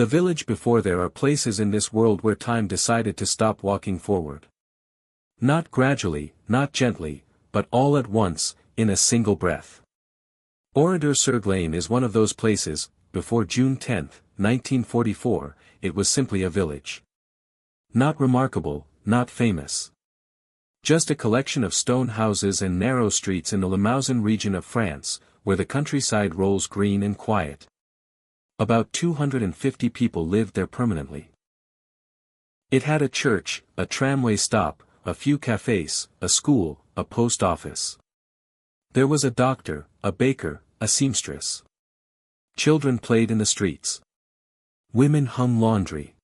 The village before. There are places in this world where time decided to stop walking forward. Not gradually, not gently, but all at once, in a single breath. Oradour-sur-Glane is one of those places. Before June 10, 1944, it was simply a village. Not remarkable, not famous. Just a collection of stone houses and narrow streets in the Limousin region of France, where the countryside rolls green and quiet. About 250 people lived there permanently. It had a church, a tramway stop, a few cafes, a school, a post office. There was a doctor, a baker, a seamstress. Children played in the streets. Women hung laundry.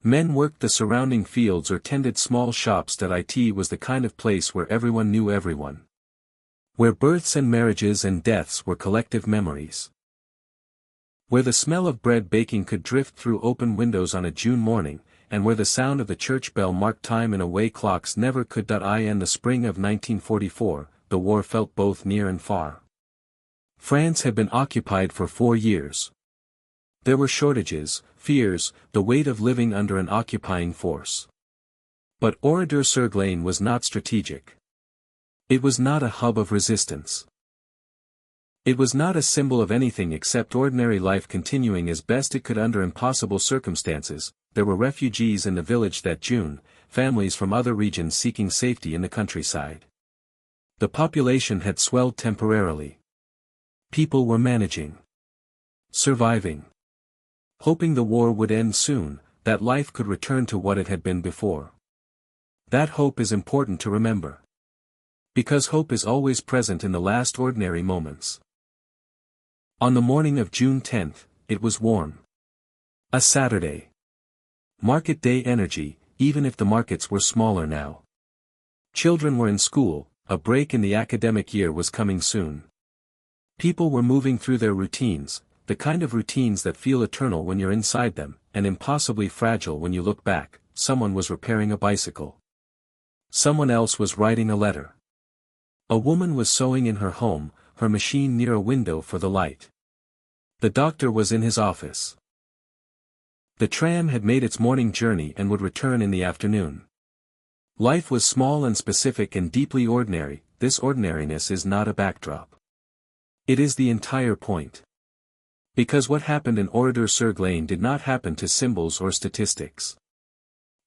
Men worked the surrounding fields or tended small shops. It was the kind of place where everyone knew everyone. Where births and marriages and deaths were collective memories. Where the smell of bread baking could drift through open windows on a June morning, and where the sound of the church bell marked time in a way clocks never could. In the spring of 1944, the war felt both near and far. France had been occupied for 4 years. There were shortages, fears, the weight of living under an occupying force. But Oradour-sur-Glane was not strategic. It was not a hub of resistance. It was not a symbol of anything except ordinary life continuing as best it could under impossible circumstances. There were refugees in the village that June, families from other regions seeking safety in the countryside. The population had swelled temporarily. People were managing. Surviving. Hoping the war would end soon, that life could return to what it had been before. That hope is important to remember. Because hope is always present in the last ordinary moments. On the morning of June 10, it was warm. A Saturday. Market day energy, even if the markets were smaller now. Children were in school, a break in the academic year was coming soon. People were moving through their routines, the kind of routines that feel eternal when you're inside them, and impossibly fragile when you look back. Someone was repairing a bicycle. Someone else was writing a letter. A woman was sewing in her home, her machine near a window for the light. The doctor was in his office. The tram had made its morning journey and would return in the afternoon. Life was small and specific and deeply ordinary. This ordinariness is not a backdrop. It is the entire point. Because what happened in Oradour-sur-Glane did not happen to symbols or statistics.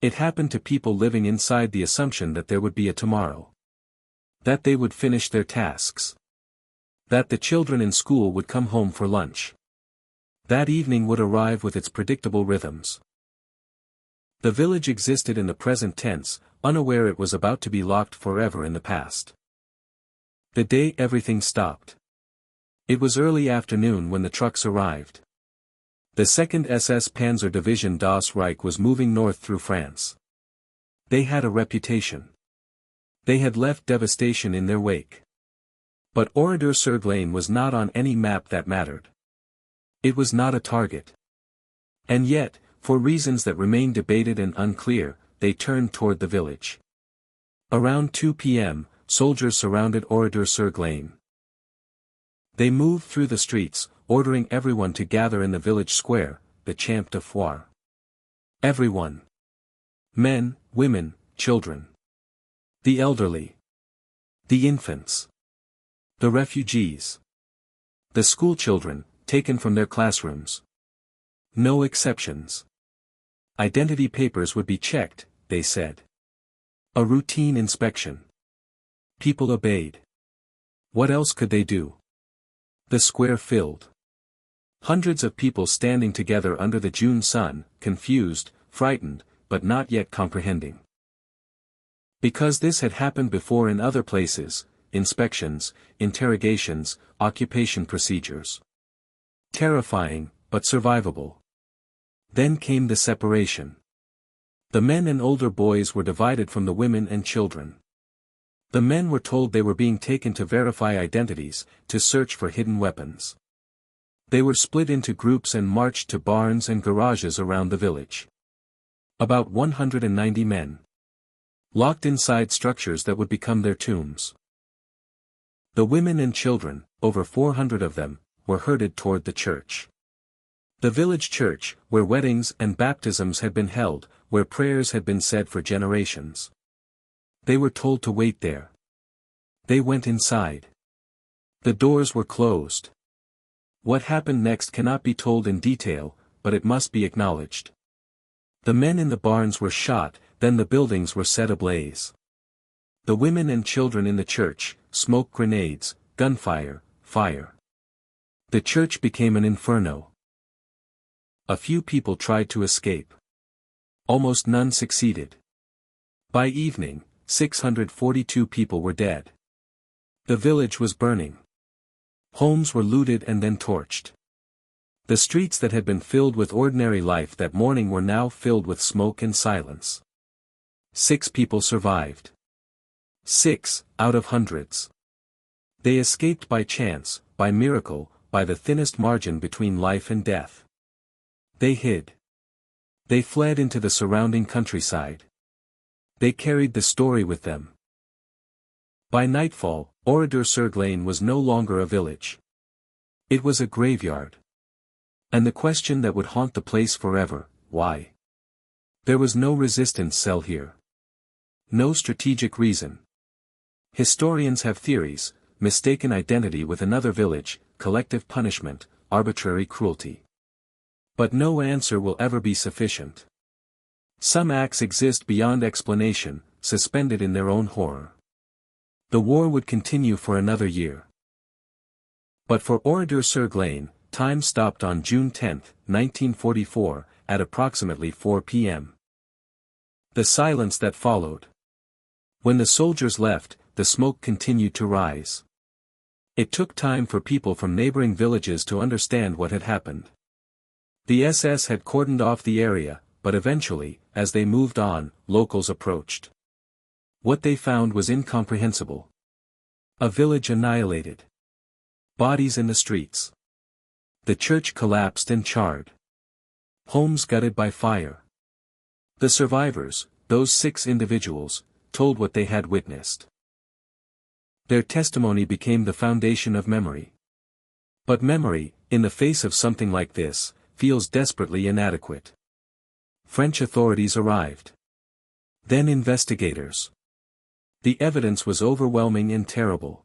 It happened to people living inside the assumption that there would be a tomorrow. That they would finish their tasks. That the children in school would come home for lunch. That evening would arrive with its predictable rhythms. The village existed in the present tense, unaware it was about to be locked forever in the past. The day everything stopped. It was early afternoon when the trucks arrived. The 2nd SS Panzer Division Das Reich was moving north through France. They had a reputation. They had left devastation in their wake. But Oradour-sur-Glane was not on any map that mattered. It was not a target. And yet, for reasons that remain debated and unclear, they turned toward the village. Around 2 p.m., soldiers surrounded Oradour-sur-Glane. They moved through the streets, ordering everyone to gather in the village square, the Champ de Foire. Everyone. Men, women, children. The elderly. The infants. The refugees. The schoolchildren, taken from their classrooms. No exceptions. Identity papers would be checked, they said. A routine inspection. People obeyed. What else could they do? The square filled. Hundreds of people standing together under the June sun, confused, frightened, but not yet comprehending. Because this had happened before in other places, inspections, interrogations, occupation procedures. Terrifying, but survivable. Then came the separation. The men and older boys were divided from the women and children. The men were told they were being taken to verify identities, to search for hidden weapons. They were split into groups and marched to barns and garages around the village. About 190 men. Locked inside structures that would become their tombs. The women and children, over 400 of them, were herded toward the church. The village church, where weddings and baptisms had been held, where prayers had been said for generations. They were told to wait there. They went inside. The doors were closed. What happened next cannot be told in detail, but it must be acknowledged. The men in the barns were shot, then the buildings were set ablaze. The women and children in the church, smoke grenades, gunfire, fire. The church became an inferno. A few people tried to escape. Almost none succeeded. By evening, 642 people were dead. The village was burning. Homes were looted and then torched. The streets that had been filled with ordinary life that morning were now filled with smoke and silence. 6 people survived. 6, out of hundreds. They escaped by chance, by miracle, by the thinnest margin between life and death. They hid. They fled into the surrounding countryside. They carried the story with them. By nightfall, Oradour-sur-Glane was no longer a village. It was a graveyard. And the question that would haunt the place forever, why? There was no resistance cell here. No strategic reason. Historians have theories: mistaken identity with another village, collective punishment, arbitrary cruelty. But no answer will ever be sufficient. Some acts exist beyond explanation, suspended in their own horror. The war would continue for another year. But for Oradour-sur-Glane, time stopped on June 10, 1944, at approximately 4 p.m. The silence that followed. When the soldiers left, the smoke continued to rise. It took time for people from neighboring villages to understand what had happened. The SS had cordoned off the area, but eventually, as they moved on, locals approached. What they found was incomprehensible. A village annihilated. Bodies in the streets. The church collapsed and charred. Homes gutted by fire. The survivors, those 6 individuals, told what they had witnessed. Their testimony became the foundation of memory. But memory, in the face of something like this, feels desperately inadequate. French authorities arrived. Then investigators. The evidence was overwhelming and terrible.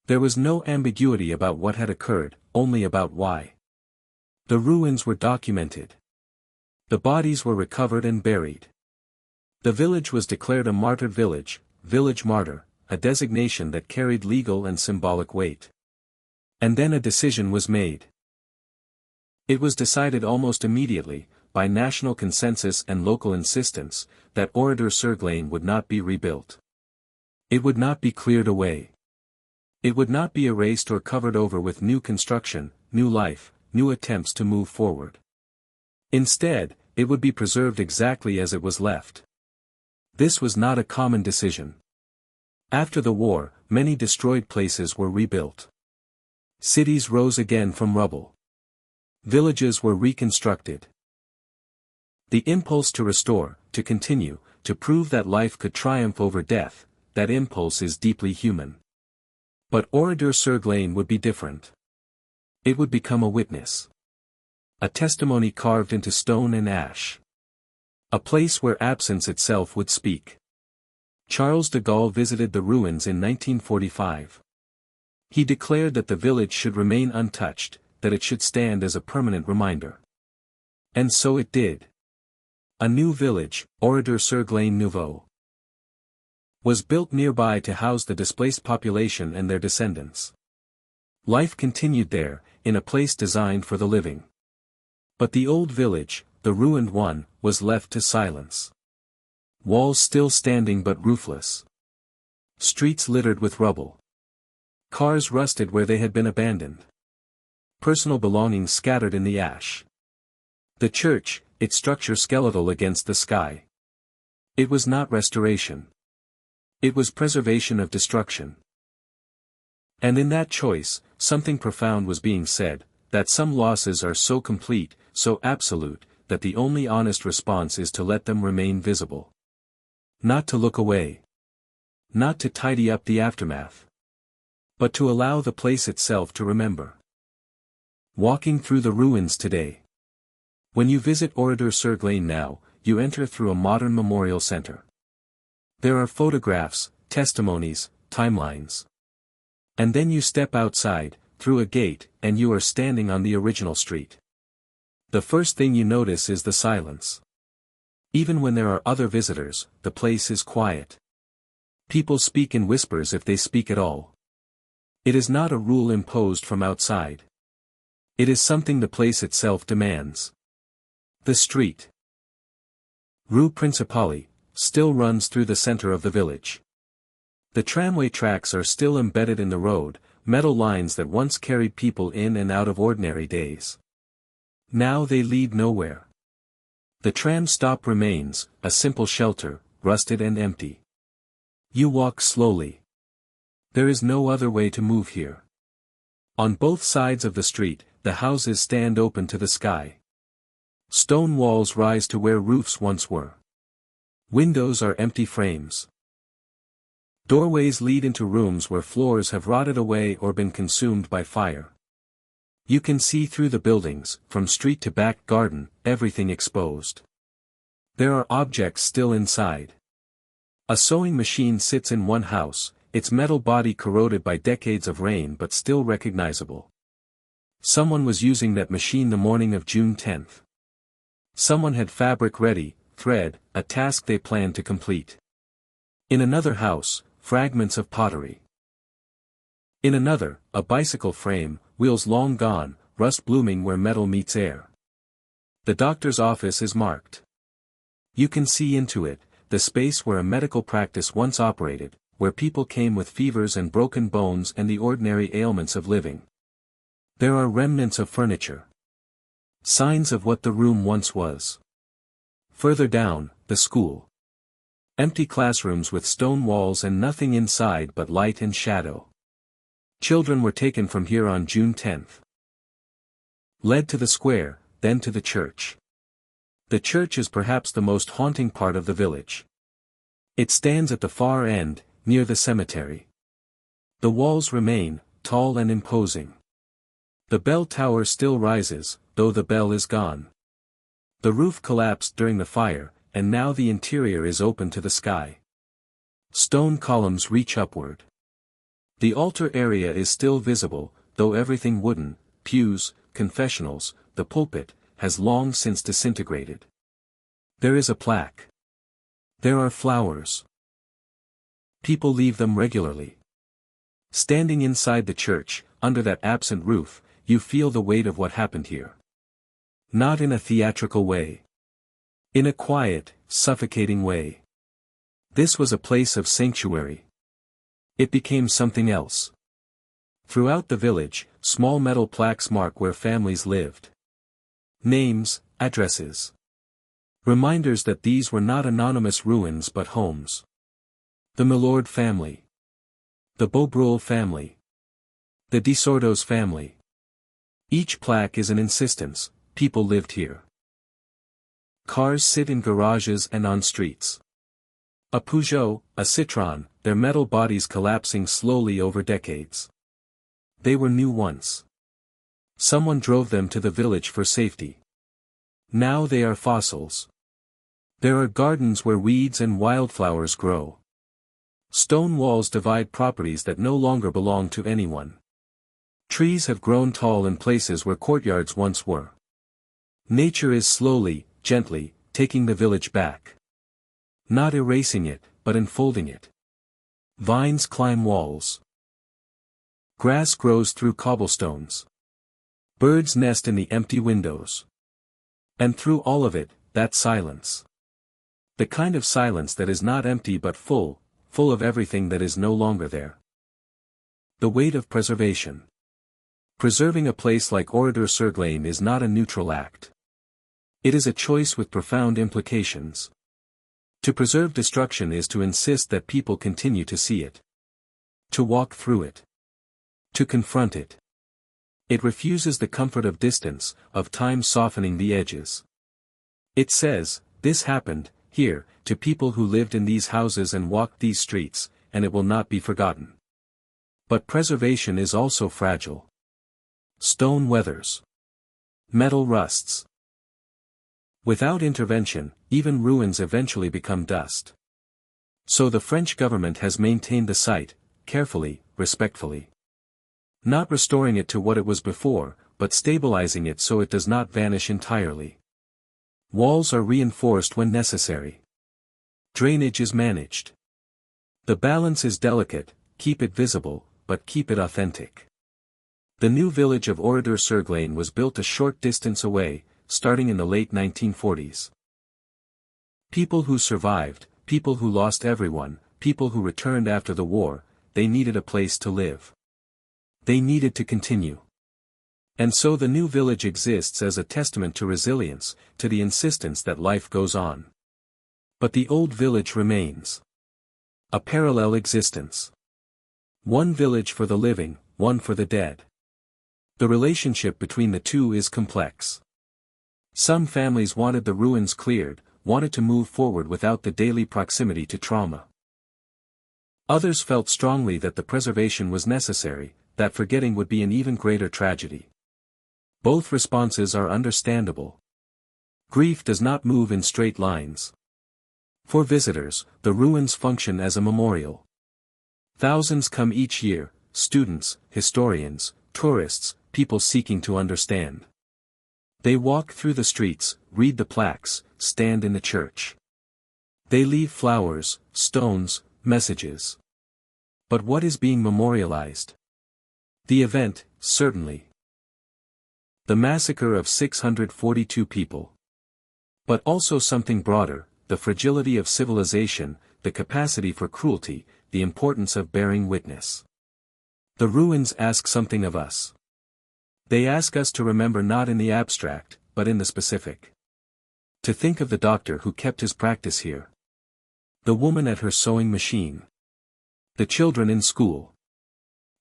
There was no ambiguity about what had occurred, only about why. The ruins were documented. The bodies were recovered and buried. The village was declared a martyred village, village martyr, a designation that carried legal and symbolic weight. And then a decision was made. It was decided almost immediately, by national consensus and local insistence, that Oradour-sur-Glane would not be rebuilt. It would not be cleared away. It would not be erased or covered over with new construction, new life, new attempts to move forward. Instead, it would be preserved exactly as it was left. This was not a common decision. After the war, many destroyed places were rebuilt. Cities rose again from rubble. Villages were reconstructed. The impulse to restore, to continue, to prove that life could triumph over death, that impulse is deeply human. But Oradour-sur-Glane would be different. It would become a witness. A testimony carved into stone and ash. A place where absence itself would speak. Charles de Gaulle visited the ruins in 1945. He declared that the village should remain untouched, that it should stand as a permanent reminder. And so it did. A new village, Oradour-sur-Glane Nouveau, was built nearby to house the displaced population and their descendants. Life continued there, in a place designed for the living. But the old village, the ruined one, was left to silence. Walls still standing but roofless. Streets littered with rubble. Cars rusted where they had been abandoned. Personal belongings scattered in the ash. The church, its structure skeletal against the sky. It was not restoration. It was preservation of destruction. And in that choice, something profound was being said, that some losses are so complete, so absolute, that the only honest response is to let them remain visible. Not to look away. Not to tidy up the aftermath. But to allow the place itself to remember. Walking through the ruins today. When you visit Oradour-sur-Glane now, you enter through a modern memorial center. There are photographs, testimonies, timelines. And then you step outside, through a gate, and you are standing on the original street. The first thing you notice is the silence. Even when there are other visitors, the place is quiet. People speak in whispers if they speak at all. It is not a rule imposed from outside. It is something the place itself demands. The street, Rue Principale, still runs through the center of the village. The tramway tracks are still embedded in the road, metal lines that once carried people in and out of ordinary days. Now they lead nowhere. The tram stop remains, a simple shelter, rusted and empty. You walk slowly. There is no other way to move here. On both sides of the street, the houses stand open to the sky. Stone walls rise to where roofs once were. Windows are empty frames. Doorways lead into rooms where floors have rotted away or been consumed by fire. You can see through the buildings, from street to back garden, everything exposed. There are objects still inside. A sewing machine sits in one house, its metal body corroded by decades of rain but still recognizable. Someone was using that machine the morning of June 10th. Someone had fabric ready, thread, a task they planned to complete. In another house, fragments of pottery. In another, a bicycle frame, wheels long gone, rust blooming where metal meets air. The doctor's office is marked. You can see into it, the space where a medical practice once operated, where people came with fevers and broken bones and the ordinary ailments of living. There are remnants of furniture. Signs of what the room once was. Further down, the school. Empty classrooms with stone walls and nothing inside but light and shadow. Children were taken from here on June 10th. Led to the square, then to the church. The church is perhaps the most haunting part of the village. It stands at the far end, near the cemetery. The walls remain, tall and imposing. The bell tower still rises, though the bell is gone. The roof collapsed during the fire, and now the interior is open to the sky. Stone columns reach upward. The altar area is still visible, though everything wooden, pews, confessionals, the pulpit, has long since disintegrated. There is a plaque. There are flowers. People leave them regularly. Standing inside the church, under that absent roof, you feel the weight of what happened here. Not in a theatrical way. In a quiet, suffocating way. This was a place of sanctuary. It became something else. Throughout the village, small metal plaques mark where families lived. Names, addresses. Reminders that these were not anonymous ruins but homes. The Milord family. The Beaubrul family. The Desordos family. Each plaque is an insistence, people lived here. Cars sit in garages and on streets. A Peugeot, a Citroën, their metal bodies collapsing slowly over decades. They were new once. Someone drove them to the village for safety. Now they are fossils. There are gardens where weeds and wildflowers grow. Stone walls divide properties that no longer belong to anyone. Trees have grown tall in places where courtyards once were. Nature is slowly, gently, taking the village back. Not erasing it, but enfolding it. Vines climb walls. Grass grows through cobblestones. Birds nest in the empty windows. And through all of it, that silence. The kind of silence that is not empty but full of everything that is no longer there. The weight of preservation. Preserving a place like Oradour-sur-Glane is not a neutral act. It is a choice with profound implications. To preserve destruction is to insist that people continue to see it. To walk through it. To confront it. It refuses the comfort of distance, of time softening the edges. It says, this happened, here, to people who lived in these houses and walked these streets, and it will not be forgotten. But preservation is also fragile. Stone weathers. Metal rusts. Without intervention, even ruins eventually become dust. So the French government has maintained the site, carefully, respectfully. Not restoring it to what it was before, but stabilizing it so it does not vanish entirely. Walls are reinforced when necessary. Drainage is managed. The balance is delicate, keep it visible, but keep it authentic. The new village of Oradour-sur-Glane was built a short distance away, starting in the late 1940s. People who survived, people who lost everyone, people who returned after the war, they needed a place to live. They needed to continue. And so the new village exists as a testament to resilience, to the insistence that life goes on. But the old village remains. A parallel existence. One village for the living, one for the dead. The relationship between the two is complex. Some families wanted the ruins cleared, wanted to move forward without the daily proximity to trauma. Others felt strongly that the preservation was necessary, that forgetting would be an even greater tragedy. Both responses are understandable. Grief does not move in straight lines. For visitors, the ruins function as a memorial. Thousands come each year, students, historians, tourists, people seeking to understand. They walk through the streets, read the plaques, stand in the church. They leave flowers, stones, messages. But what is being memorialized? The event, certainly. The massacre of 642 people. But also something broader, the fragility of civilization, the capacity for cruelty, the importance of bearing witness. The ruins ask something of us. They ask us to remember not in the abstract, but in the specific. To think of the doctor who kept his practice here. The woman at her sewing machine. The children in school.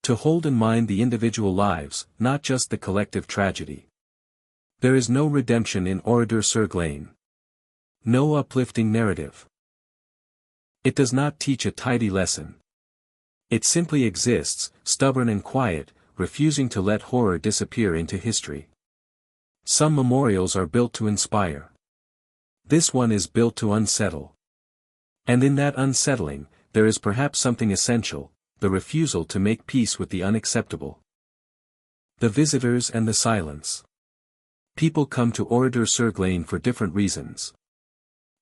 To hold in mind the individual lives, not just the collective tragedy. There is no redemption in Oradour-sur-Glane. No uplifting narrative. It does not teach a tidy lesson. It simply exists, stubborn and quiet, refusing to let horror disappear into history. Some memorials are built to inspire. This one is built to unsettle. And in that unsettling, there is perhaps something essential, the refusal to make peace with the unacceptable. The visitors and the silence. People come to Oradour-sur-Glane for different reasons.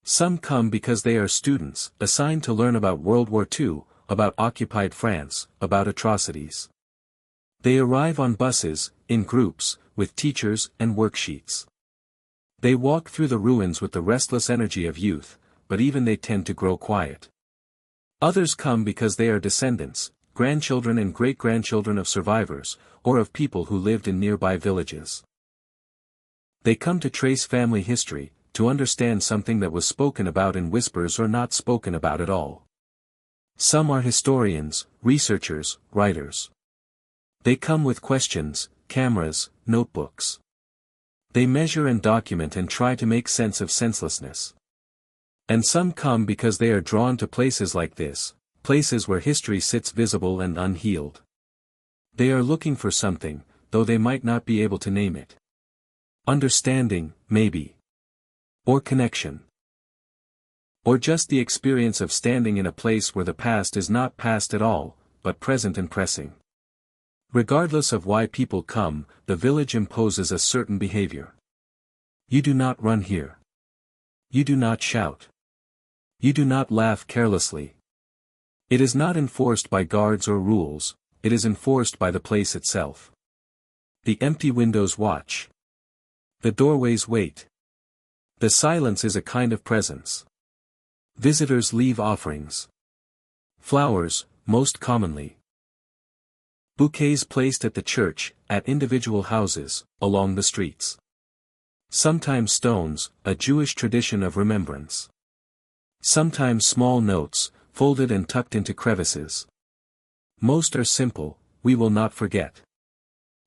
Some come because they are students, assigned to learn about World War II, about occupied France, about atrocities. They arrive on buses, in groups, with teachers and worksheets. They walk through the ruins with the restless energy of youth, but even they tend to grow quiet. Others come because they are descendants, grandchildren and great-grandchildren of survivors, or of people who lived in nearby villages. They come to trace family history, to understand something that was spoken about in whispers or not spoken about at all. Some are historians, researchers, writers. They come with questions, cameras, notebooks. They measure and document and try to make sense of senselessness. And some come because they are drawn to places like this, places where history sits visible and unhealed. They are looking for something, though they might not be able to name it. Understanding, maybe. Or connection. Or just the experience of standing in a place where the past is not past at all, but present and pressing. Regardless of why people come, the village imposes a certain behavior. You do not run here. You do not shout. You do not laugh carelessly. It is not enforced by guards or rules, it is enforced by the place itself. The empty windows watch. The doorways wait. The silence is a kind of presence. Visitors leave offerings. Flowers, most commonly. Bouquets placed at the church, at individual houses, along the streets. Sometimes stones, a Jewish tradition of remembrance. Sometimes small notes, folded and tucked into crevices. Most are simple, we will not forget.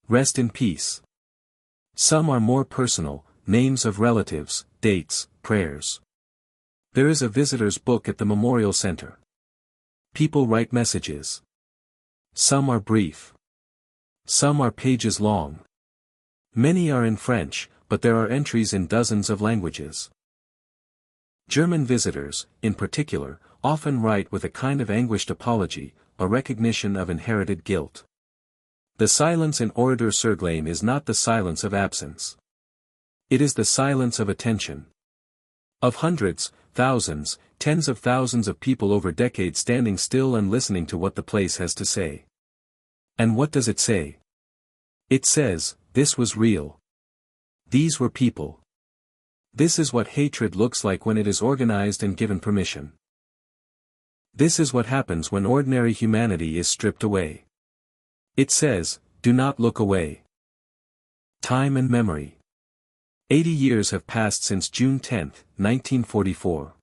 Rest in peace. Some are more personal, names of relatives, dates, prayers. There is a visitor's book at the memorial center. People write messages. Some are brief. Some are pages long. Many are in French, but there are entries in dozens of languages. German visitors, in particular, often write with a kind of anguished apology, a recognition of inherited guilt. The silence in Oradour-sur-Glane is not the silence of absence. It is the silence of attention. Of hundreds, thousands, tens of thousands of people over decades standing still and listening to what the place has to say. And what does it say? It says, this was real. These were people. This is what hatred looks like when it is organized and given permission. This is what happens when ordinary humanity is stripped away. It says, do not look away. Time and memory. 80 years have passed since June 10, 1944.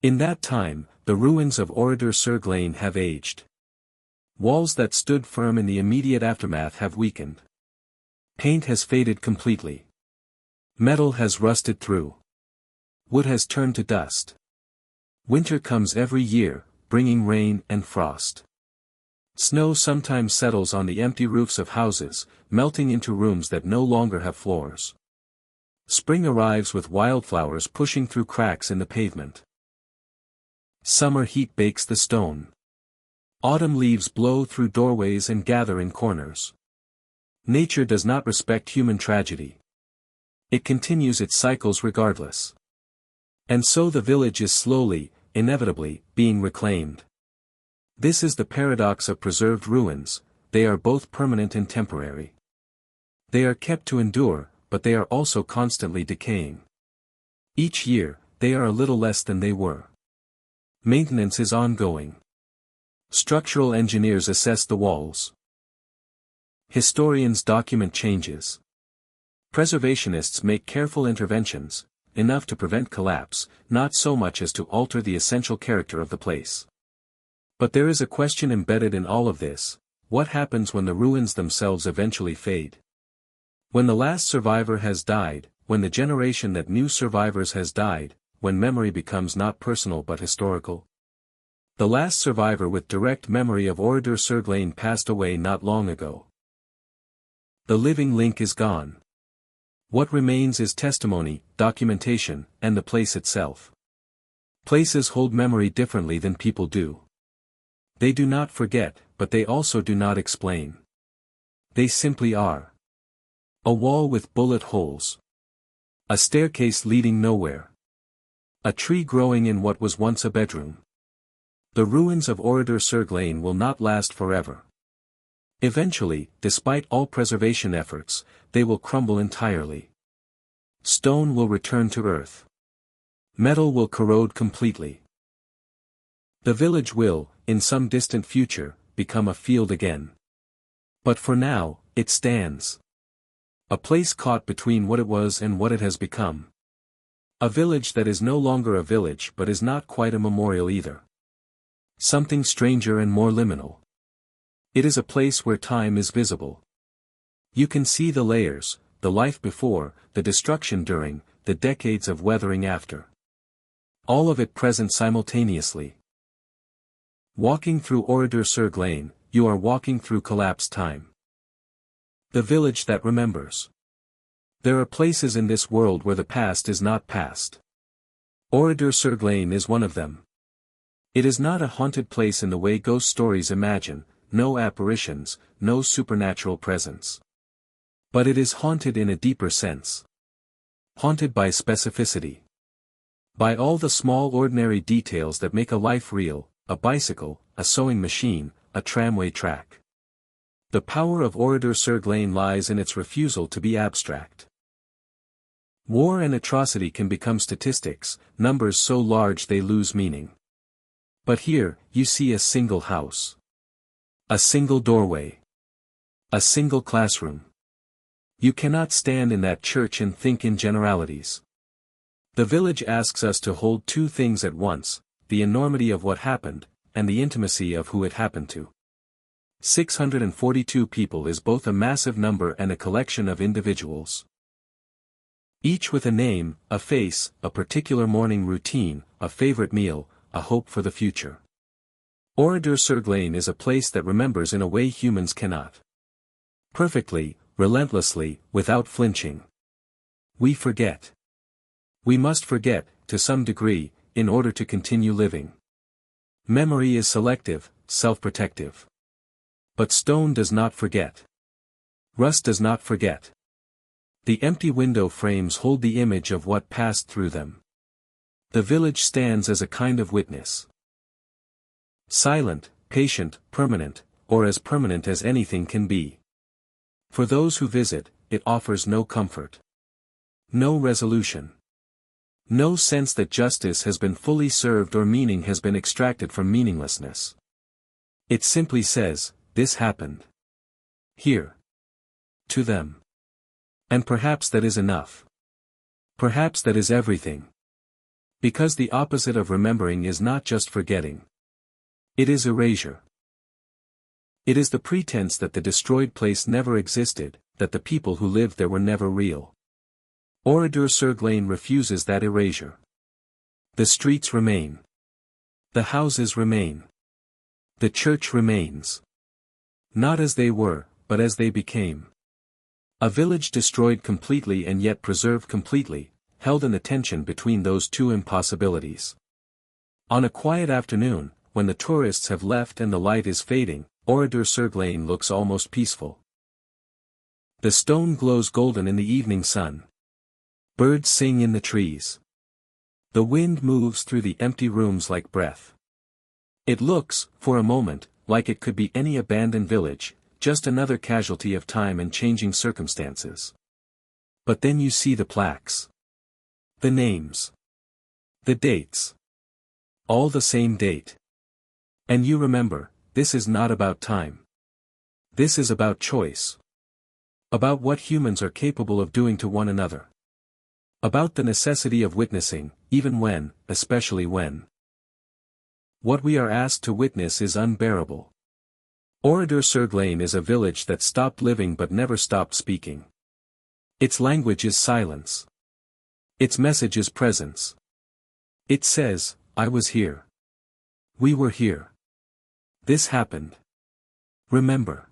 In that time, the ruins of Oradour-sur-Glane have aged. Walls that stood firm in the immediate aftermath have weakened. Paint has faded completely. Metal has rusted through. Wood has turned to dust. Winter comes every year, bringing rain and frost. Snow sometimes settles on the empty roofs of houses, melting into rooms that no longer have floors. Spring arrives with wildflowers pushing through cracks in the pavement. Summer heat bakes the stone. Autumn leaves blow through doorways and gather in corners. Nature does not respect human tragedy. It continues its cycles regardless. And so the village is slowly, inevitably, being reclaimed. This is the paradox of preserved ruins, they are both permanent and temporary. They are kept to endure, but they are also constantly decaying. Each year, they are a little less than they were. Maintenance is ongoing. Structural engineers assess the walls. Historians document changes. Preservationists make careful interventions, enough to prevent collapse, not so much as to alter the essential character of the place. But there is a question embedded in all of this: what happens when the ruins themselves eventually fade? When the last survivor has died, when the generation that knew survivors has died, when memory becomes not personal but historical? The last survivor with direct memory of Oradour-sur-Glane passed away not long ago. The living link is gone. What remains is testimony, documentation, and the place itself. Places hold memory differently than people do. They do not forget, but they also do not explain. They simply are. A wall with bullet holes. A staircase leading nowhere. A tree growing in what was once a bedroom. The ruins of Oradour-sur-Glane will not last forever. Eventually, despite all preservation efforts, they will crumble entirely. Stone will return to earth. Metal will corrode completely. The village will, in some distant future, become a field again. But for now, it stands. A place caught between what it was and what it has become. A village that is no longer a village but is not quite a memorial either. Something stranger and more liminal. It is a place where time is visible. You can see the layers, the life before, the destruction during, the decades of weathering after. All of it present simultaneously. Walking through Oradour-sur-Glane, you are walking through collapsed time. The village that remembers. There are places in this world where the past is not past. Oradour-sur-Glane is one of them. It is not a haunted place in the way ghost stories imagine, no apparitions, no supernatural presence. But it is haunted in a deeper sense. Haunted by specificity. By all the small ordinary details that make a life real, a bicycle, a sewing machine, a tramway track. The power of Oradour-sur-Glane lies in its refusal to be abstract. War and atrocity can become statistics, numbers so large they lose meaning. But here, you see a single house. A single doorway. A single classroom. You cannot stand in that church and think in generalities. The village asks us to hold two things at once, the enormity of what happened, and the intimacy of who it happened to. 642 people is both a massive number and a collection of individuals. Each with a name, a face, a particular morning routine, a favorite meal, a hope for the future. Oradour-sur-Glane is a place that remembers in a way humans cannot. Perfectly, relentlessly, without flinching. We forget. We must forget, to some degree, in order to continue living. Memory is selective, self-protective. But stone does not forget. Rust does not forget. The empty window frames hold the image of what passed through them. The village stands as a kind of witness. Silent, patient, permanent, or as permanent as anything can be. For those who visit, it offers no comfort. No resolution. No sense that justice has been fully served or meaning has been extracted from meaninglessness. It simply says, this happened. Here. To them. And perhaps that is enough. Perhaps that is everything. Because the opposite of remembering is not just forgetting. It is erasure. It is the pretense that the destroyed place never existed, that the people who lived there were never real. Oradour-sur-Glane refuses that erasure. The streets remain. The houses remain. The church remains. Not as they were, but as they became. A village destroyed completely and yet preserved completely, held in the tension between those two impossibilities. On a quiet afternoon, when the tourists have left and the light is fading, Oradour-sur-Glane looks almost peaceful. The stone glows golden in the evening sun. Birds sing in the trees. The wind moves through the empty rooms like breath. It looks, for a moment, like it could be any abandoned village, just another casualty of time and changing circumstances. But then you see the plaques. The names. The dates. All the same date. And you remember, this is not about time. This is about choice. About what humans are capable of doing to one another. About the necessity of witnessing, even when, especially when. What we are asked to witness is unbearable. Oradour-sur-Glane is a village that stopped living but never stopped speaking. Its language is silence. Its message is presence. It says, I was here. We were here. This happened. Remember.